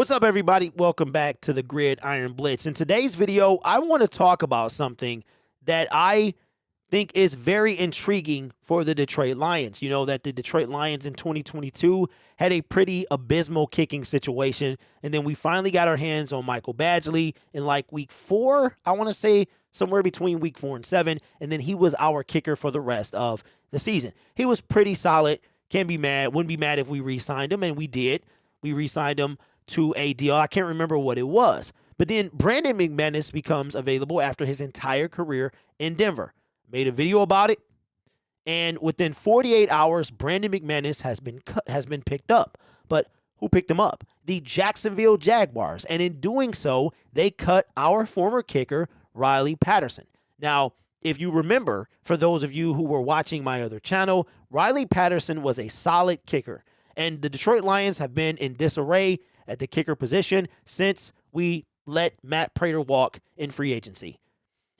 What's up, everybody? Welcome back to the Gridiron Blitz. In today's video, I want to talk about something that I think is very intriguing for the Detroit Lions. You know that the Detroit Lions in 2022 had a pretty abysmal kicking situation, and then we finally got our hands on Michael Badgley in like week 4, I want to say somewhere between week 4 and 7, and then he was our kicker for the rest of the season. He was pretty solid. Can't be mad. Wouldn't be mad if we re-signed him, and we did. We re-signed him to a deal. I can't remember what it was. But then Brandon McManus becomes available after his entire career in Denver. Made a video about it. And within 48 hours, Brandon McManus has been picked up. But who picked him up? The Jacksonville Jaguars. And in doing so, they cut our former kicker, Riley Patterson. Now, if you remember, for those of you who were watching my other channel, Riley Patterson was a solid kicker. And the Detroit Lions have been in disarray at the kicker position since we let Matt Prater walk in free agency.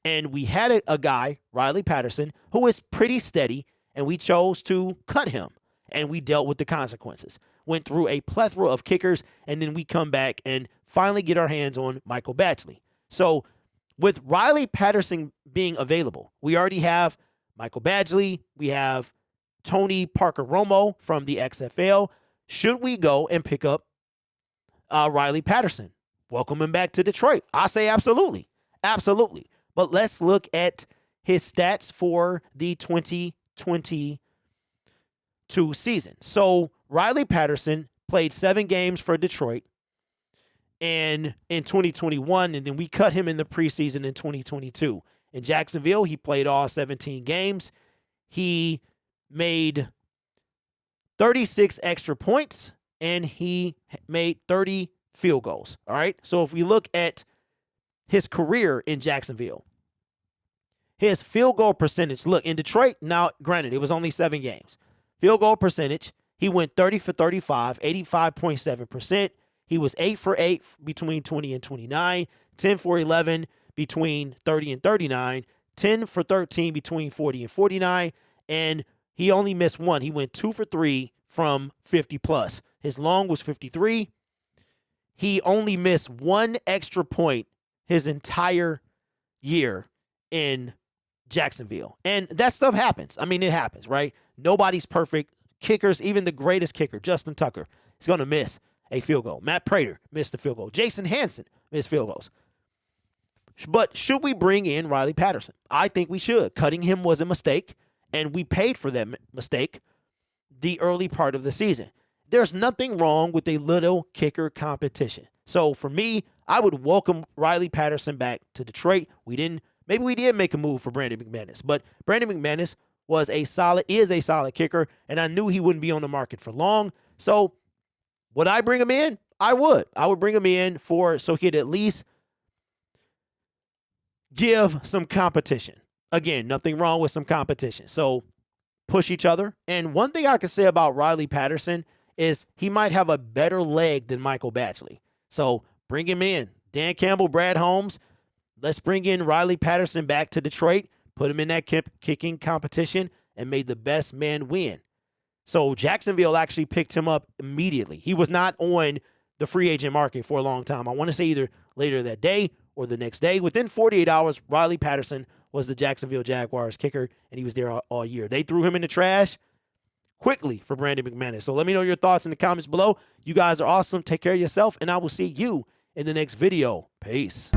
And we had a guy, Riley Patterson, who is pretty steady, and we chose to cut him. And we dealt with the consequences. Went through a plethora of kickers, and then we come back and finally get our hands on Michael Badgley. So with Riley Patterson being available, we already have Michael Badgley, we have Tony Parker-Romo from the XFL. Should we go and pick up Riley Patterson? Welcome him back to Detroit. I say absolutely. Absolutely. But let's look at his stats for the 2022 season. So Riley Patterson played 7 games for Detroit and in 2021, and then we cut him in the preseason in 2022. In Jacksonville, he played all 17 games. He made 36 extra points, and he made 30 field goals. All right. So if we look at his career in Jacksonville, his field goal percentage, look, in Detroit, now granted, it was only 7 games. Field goal percentage, he went 30 for 35, 85.7%. He was 8 for 8 between 20 and 29, 10 for 11 between 30 and 39, 10 for 13 between 40 and 49, and he only missed 1. He went 2 for 3 from 50 plus. His long was 53. He only missed 1 extra point his entire year in Jacksonville. And that stuff happens. I mean, it happens, right? Nobody's perfect. Kickers, even the greatest kicker, Justin Tucker, is going to miss a field goal. Matt Prater missed a field goal. Jason Hanson missed field goals. But should we bring in Riley Patterson? I think we should. Cutting him was a mistake, and we paid for that mistake the early part of the season. There's nothing wrong with a little kicker competition. So for me, I would welcome Riley Patterson back to Detroit. Maybe we did make a move for Brandon McManus, but Brandon McManus is a solid kicker, and I knew he wouldn't be on the market for long. So would I bring him in? I would. I would bring him in so he'd at least give some competition. Again, nothing wrong with some competition. So push each other. And one thing I can say about Riley Patterson is he might have a better leg than Michael Badgley. So bring him in. Dan Campbell, Brad Holmes. Let's bring in Riley Patterson back to Detroit, put him in that kicking competition, and made the best man win. So Jacksonville actually picked him up immediately. He was not on the free agent market for a long time. I want to say either later that day or the next day. Within 48 hours, Riley Patterson was the Jacksonville Jaguars kicker, and he was there all year. They threw him in the trash quickly for Brandon McManus. So let me know your thoughts in the comments below. You guys are awesome. Take care of yourself, and I will see you in the next video. Peace.